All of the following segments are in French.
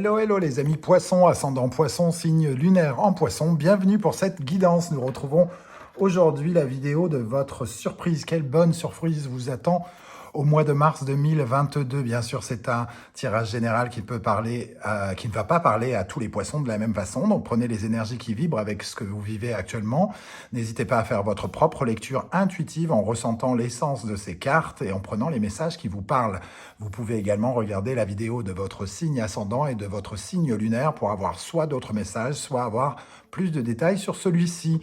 Hello, hello les amis poissons, ascendant poisson, signe lunaire en poisson. Bienvenue pour cette guidance. Nous retrouvons aujourd'hui la vidéo de votre surprise. Quelle bonne surprise vous attend au mois de mars 2022. Bien sûr, c'est un tirage général qui peut parler, qui ne va pas parler à tous les poissons de la même façon. Donc, prenez les énergies qui vibrent avec ce que vous vivez actuellement. N'hésitez pas à faire votre propre lecture intuitive en ressentant l'essence de ces cartes et en prenant les messages qui vous parlent. Vous pouvez également regarder la vidéo de votre signe ascendant et de votre signe lunaire pour avoir soit d'autres messages, soit avoir plus de détails sur celui-ci.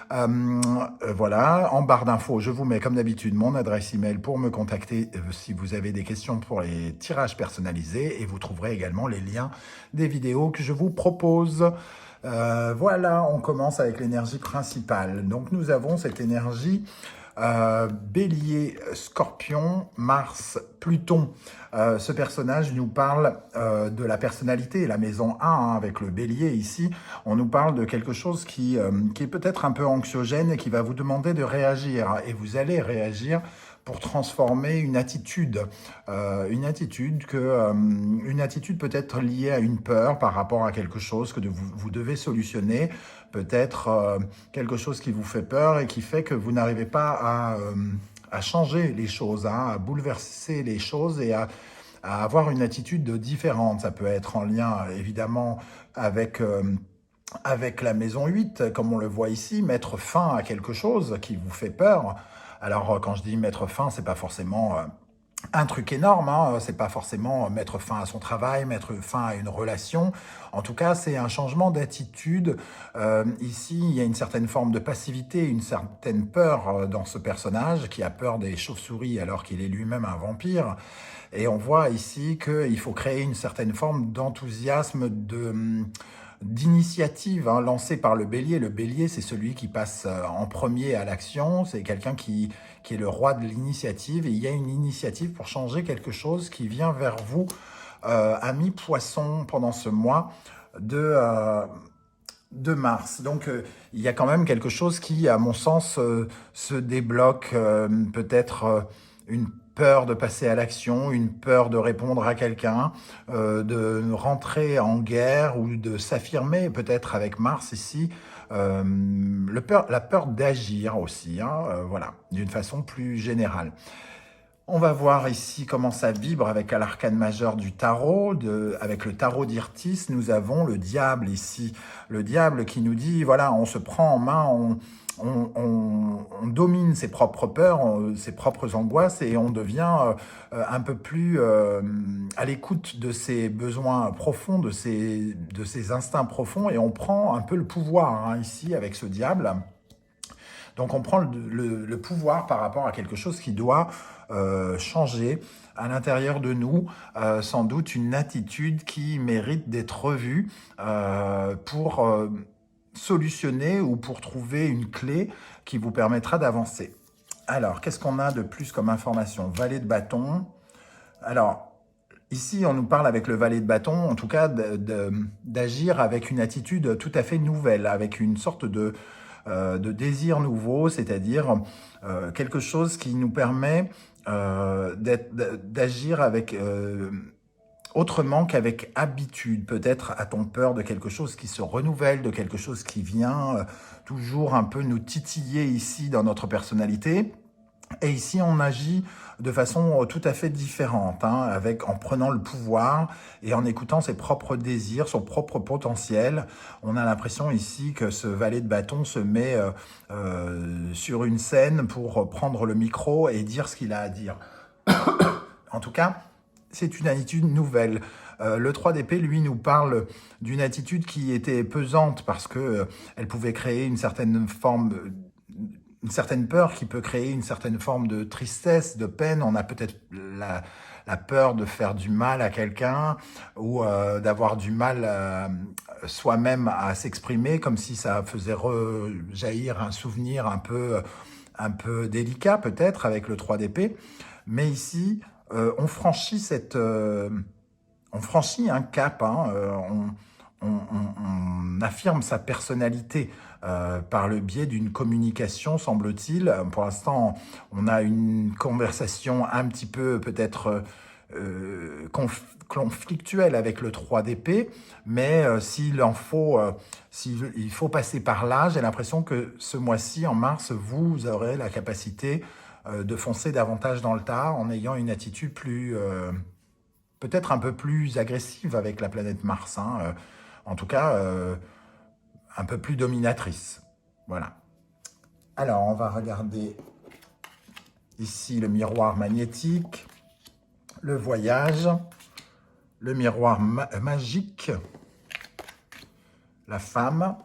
Voilà, en barre d'infos, je vous mets comme d'habitude mon adresse email pour me contacter si vous avez des questions pour les tirages personnalisés et vous trouverez également les liens des vidéos que je vous propose. Voilà, on commence avec l'énergie principale. Donc nous avons cette énergie Bélier, Scorpion, Mars, Pluton. Ce personnage nous parle de la personnalité, la maison 1 hein, avec le Bélier ici. On nous parle de quelque chose qui est peut-être un peu anxiogène et qui va vous demander de réagir. Et vous allez réagir pour transformer une attitude peut-être liée à une peur par rapport à quelque chose que vous devez solutionner, peut-être quelque chose qui vous fait peur et qui fait que vous n'arrivez pas à changer les choses, hein, à bouleverser les choses et à avoir une attitude différente. Ça peut être en lien évidemment avec la maison 8, comme on le voit ici, mettre fin à quelque chose qui vous fait peur. Alors, quand je dis mettre fin, c'est pas forcément un truc énorme, hein. C'est pas forcément mettre fin à son travail, mettre fin à une relation. En tout cas, c'est un changement d'attitude. Ici, il y a une certaine forme de passivité, une certaine peur dans ce personnage qui a peur des chauves-souris alors qu'il est lui-même un vampire. Et on voit ici qu'il faut créer une certaine forme d'enthousiasme, d'initiative hein, lancée par le Bélier. Le Bélier, c'est celui qui passe en premier à l'action. C'est quelqu'un qui est le roi de l'initiative. Et il y a une initiative pour changer quelque chose qui vient vers vous, amis poissons, pendant ce mois de mars. Donc, il y a quand même quelque chose qui, à mon sens, se débloque. Peut-être une peur de passer à l'action, une peur de répondre à quelqu'un, de rentrer en guerre ou de s'affirmer, peut-être avec Mars ici, la peur d'agir aussi, hein, voilà, d'une façon plus générale. On va voir ici comment ça vibre avec l'arcane majeur du tarot. Avec le tarot d'Irtis, nous avons le diable ici. Le diable qui nous dit, voilà, on se prend en main, on domine ses propres peurs, ses propres angoisses et on devient un peu plus à l'écoute de ses besoins profonds, de ses instincts profonds et on prend un peu le pouvoir hein, ici avec ce diable. Donc on prend le pouvoir par rapport à quelque chose qui doit changer à l'intérieur de nous, sans doute une attitude qui mérite d'être revue pour solutionner ou pour trouver une clé qui vous permettra d'avancer. Alors, qu'est-ce qu'on a de plus comme information? Valet de bâton. Alors, ici, on nous parle avec le valet de bâton, en tout cas, d'agir avec une attitude tout à fait nouvelle, avec une sorte de désir nouveau, c'est-à-dire quelque chose qui nous permet d'agir avec autrement qu'avec habitude. Peut-être a-t-on peur de quelque chose qui se renouvelle, de quelque chose qui vient toujours un peu nous titiller ici dans notre personnalité. Et ici, on agit de façon tout à fait différente, hein, en prenant le pouvoir et en écoutant ses propres désirs, son propre potentiel. On a l'impression ici que ce valet de bâton se met sur une scène pour prendre le micro et dire ce qu'il a à dire. En tout cas, c'est une attitude nouvelle. Le 3 d'épée, lui, nous parle d'une attitude qui était pesante parce que elle pouvait créer une certaine forme... une certaine peur qui peut créer une certaine forme de tristesse, de peine. On a peut-être la peur de faire du mal à quelqu'un ou d'avoir du mal soi-même à s'exprimer, comme si ça faisait rejaillir un souvenir un peu délicat peut-être avec le 3 d'épée. Mais ici, on franchit on franchit un cap, hein, on affirme sa personnalité par le biais d'une communication, semble-t-il. Pour l'instant, on a une conversation un petit peu peut-être conflictuel avec le 3 d'épée, mais s'il faut passer par là, j'ai l'impression que ce mois-ci, en mars, vous aurez la capacité de foncer davantage dans le tas en ayant une attitude plus, peut-être un peu plus agressive avec la planète Mars, hein, en tout cas, un peu plus dominatrice. Voilà. Alors, on va regarder ici le miroir magnétique, le voyage, le miroir magique, la femme.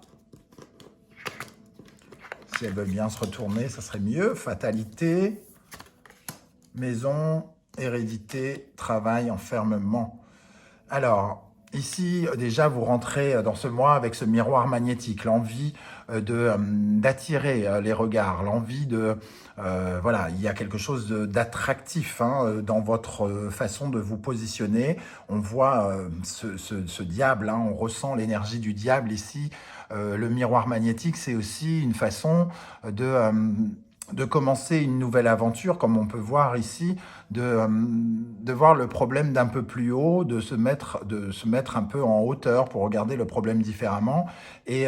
Si elle veut bien se retourner, ça serait mieux. Fatalité, maison, hérédité, travail, enfermement. Alors, ici, déjà, vous rentrez dans ce mois avec ce miroir magnétique, l'envie d'attirer les regards, l'envie de... voilà, il y a quelque chose d'attractif hein, dans votre façon de vous positionner. On voit ce diable, hein, on ressent l'énergie du diable ici. Le miroir magnétique, c'est aussi une façon de commencer une nouvelle aventure, comme on peut voir ici, de voir le problème d'un peu plus haut, de se mettre un peu en hauteur pour regarder le problème différemment et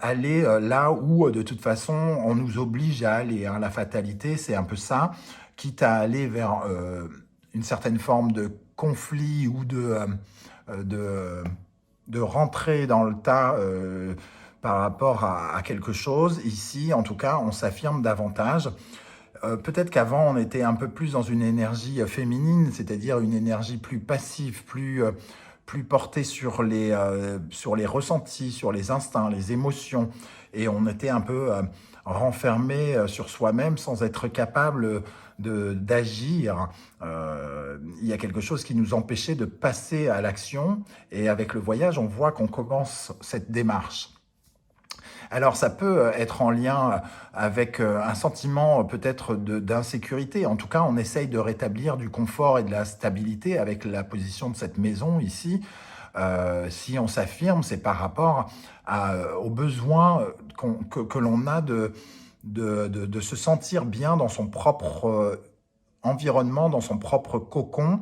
aller là où, de toute façon, on nous oblige à aller. Hein. La fatalité, c'est un peu ça, quitte à aller vers une certaine forme de conflit ou de rentrer dans le tas par rapport à quelque chose. Ici, en tout cas, on s'affirme davantage. Peut-être qu'avant, on était un peu plus dans une énergie féminine, c'est-à-dire une énergie plus passive, plus portée sur les ressentis, sur les instincts, les émotions. Et on était un peu renfermé sur soi-même sans être capable d'agir. Il y a quelque chose qui nous empêchait de passer à l'action. Et avec le voyage, on voit qu'on commence cette démarche. Alors ça peut être en lien avec un sentiment peut-être d'insécurité. En tout cas, on essaye de rétablir du confort et de la stabilité avec la position de cette maison ici. Si on s'affirme, c'est par rapport aux besoins que l'on a de se sentir bien dans son propre environnement, dans son propre cocon.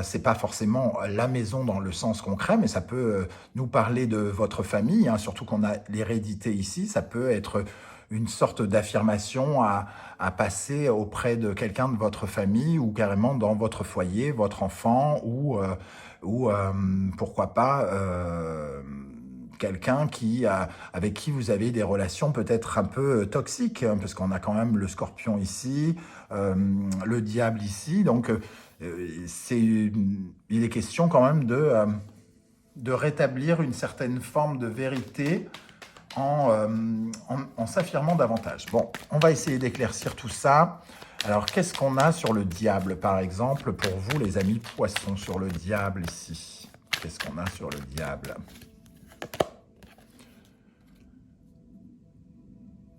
C'est pas forcément la maison dans le sens concret, mais ça peut nous parler de votre famille, hein, surtout qu'on a l'hérédité ici. Ça peut être une sorte d'affirmation à passer auprès de quelqu'un de votre famille ou carrément dans votre foyer, votre enfant ou pourquoi pas quelqu'un avec qui vous avez des relations peut-être un peu toxiques, hein, parce qu'on a quand même le scorpion ici, le diable ici, donc il est question quand même de rétablir une certaine forme de vérité en s'affirmant davantage. Bon, on va essayer d'éclaircir tout ça. Alors, qu'est-ce qu'on a sur le diable, par exemple, pour vous, les amis poissons, sur le diable ici? Qu'est-ce qu'on a sur le diable?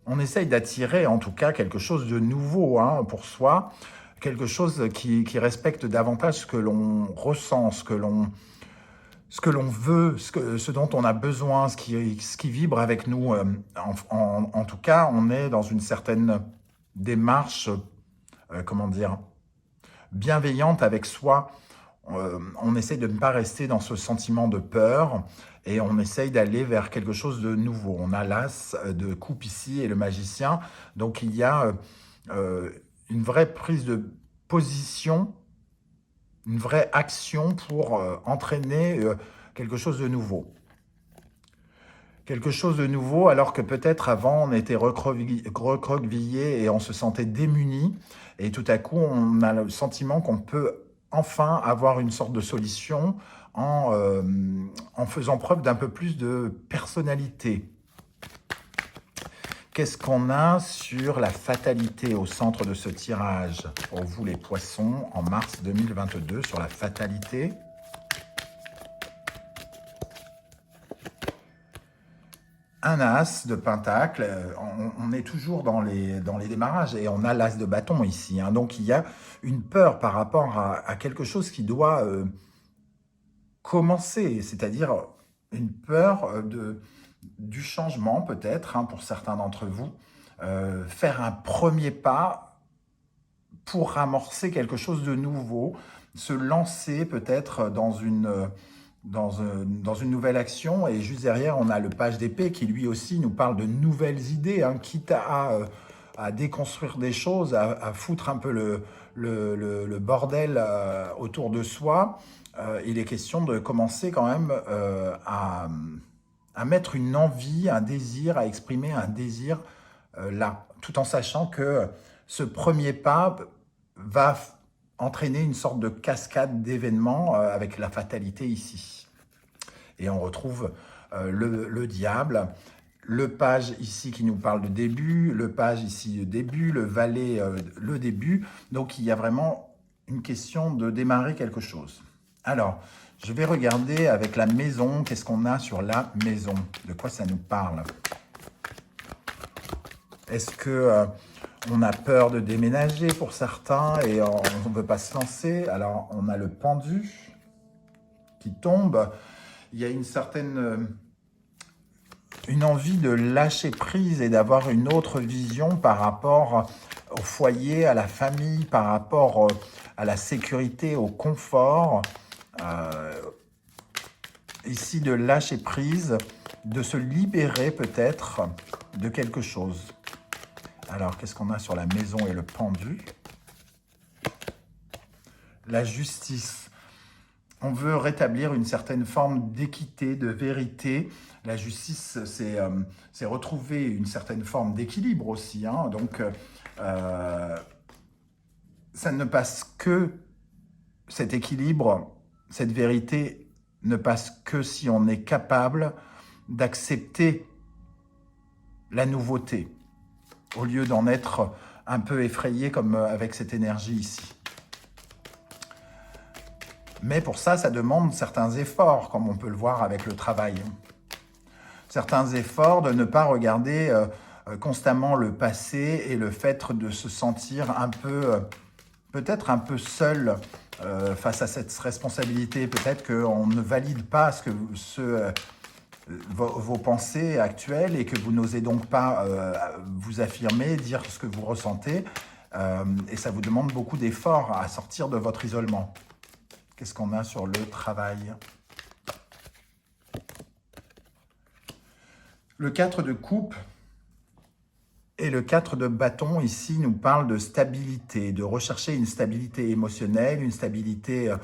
On essaye d'attirer, en tout cas, quelque chose de nouveau hein, pour soi, quelque chose qui respecte davantage ce que l'on ressent, ce que l'on veut, ce dont on a besoin, ce qui vibre avec nous. En tout cas, on est dans une certaine démarche, comment dire, bienveillante avec soi. On essaye de ne pas rester dans ce sentiment de peur et on essaye d'aller vers quelque chose de nouveau. On a l'as de coupe ici et le magicien. Donc, il y a une vraie prise de position, une vraie action pour entraîner quelque chose de nouveau. Quelque chose de nouveau alors que peut-être avant on était recroquevillé et on se sentait démuni et tout à coup on a le sentiment qu'on peut enfin avoir une sorte de solution en faisant preuve d'un peu plus de personnalité. Qu'est-ce qu'on a sur la fatalité au centre de ce tirage pour vous les poissons en mars 2022 sur la fatalité? Un as de pentacle, on est toujours dans les démarrages et on a l'as de bâton ici. Hein. Donc il y a une peur par rapport à quelque chose qui doit commencer, c'est-à-dire une peur du changement peut-être hein, pour certains d'entre vous. Faire un premier pas pour amorcer quelque chose de nouveau, se lancer peut-être dans une nouvelle action. Et juste derrière, on a le page d'épée qui lui aussi nous parle de nouvelles idées, hein, quitte à déconstruire des choses, à foutre un peu le bordel autour de soi. Il est question de commencer quand même à mettre une envie, un désir, à exprimer un désir là, tout en sachant que ce premier pas va entraîner une sorte de cascade d'événements avec la fatalité ici. Et on retrouve le diable, le page ici qui nous parle de début, le page ici de début, le valet, le début. Donc il y a vraiment une question de démarrer quelque chose. Alors, je vais regarder avec la maison, qu'est-ce qu'on a sur la maison, de quoi ça nous parle. Est-ce que on a peur de déménager pour certains et on ne veut pas se lancer? Alors, on a le pendu qui tombe. Il y a une certaine une envie de lâcher prise et d'avoir une autre vision par rapport au foyer, à la famille, par rapport à la sécurité, au confort. Ici, de lâcher prise, de se libérer peut-être de quelque chose. Alors, qu'est-ce qu'on a sur la maison et le pendu? La justice. On veut rétablir une certaine forme d'équité, de vérité. La justice, c'est retrouver une certaine forme d'équilibre aussi, hein. Donc, ça ne passe que, cet équilibre, cette vérité ne passe que si on est capable d'accepter la nouveauté, au lieu d'en être un peu effrayé comme avec cette énergie ici. Mais pour ça, ça demande certains efforts, comme on peut le voir avec le travail. Certains efforts de ne pas regarder constamment le passé et le fait de se sentir un peu, peut-être un peu seul face à cette responsabilité. Peut-être qu'on ne valide pas vos pensées actuelles et que vous n'osez donc pas vous affirmer, dire ce que vous ressentez. Et ça vous demande beaucoup d'efforts à sortir de votre isolement. Qu'est-ce qu'on a sur le travail? Le 4 de coupe et le 4 de bâton, ici, nous parle de stabilité, de rechercher une stabilité émotionnelle, une stabilité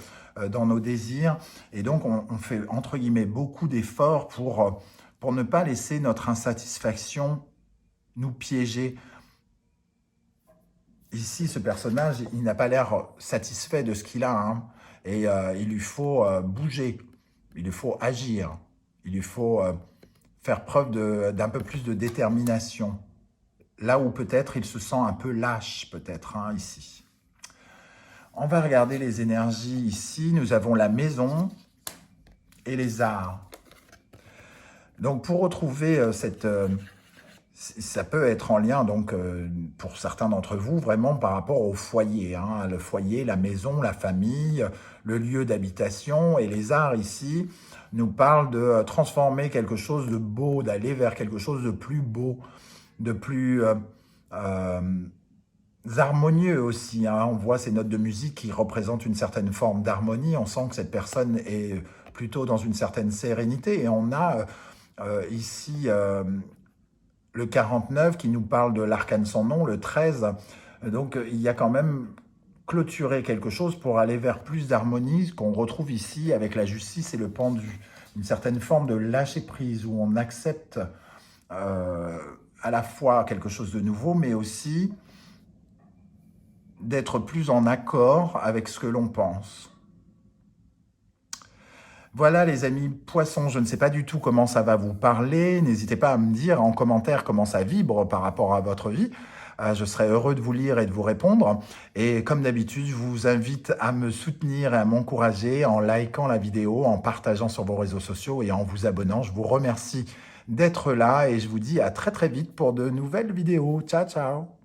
dans nos désirs. Et donc, on fait, entre guillemets, beaucoup d'efforts pour ne pas laisser notre insatisfaction nous piéger. Ici, ce personnage, il n'a pas l'air satisfait de ce qu'il a, hein. Et il lui faut bouger, il lui faut agir, il lui faut faire preuve d'un peu plus de détermination. Là où peut-être il se sent un peu lâche, peut-être, hein, ici. On va regarder les énergies ici. Nous avons la maison et les arts. Donc, pour retrouver ça peut être en lien, donc, pour certains d'entre vous, vraiment par rapport au foyer, hein, le foyer, la maison, la famille, le lieu d'habitation. Et les arts, ici, nous parlent de transformer quelque chose de beau, d'aller vers quelque chose de plus beau, de plus harmonieux aussi, hein. On voit ces notes de musique qui représentent une certaine forme d'harmonie. On sent que cette personne est plutôt dans une certaine sérénité. Et on a ici le 49 qui nous parle de l'arcane sans nom, le 13. Donc il y a quand même clôturé quelque chose pour aller vers plus d'harmonie, qu'on retrouve ici avec la justice et le pendu. Une certaine forme de lâcher prise où on accepte à la fois quelque chose de nouveau, mais aussi d'être plus en accord avec ce que l'on pense. Voilà les amis poissons, je ne sais pas du tout comment ça va vous parler. N'hésitez pas à me dire en commentaire comment ça vibre par rapport à votre vie. Je serai heureux de vous lire et de vous répondre. Et comme d'habitude, je vous invite à me soutenir et à m'encourager en likant la vidéo, en partageant sur vos réseaux sociaux et en vous abonnant. Je vous remercie d'être là et je vous dis à très très vite pour de nouvelles vidéos. Ciao, ciao!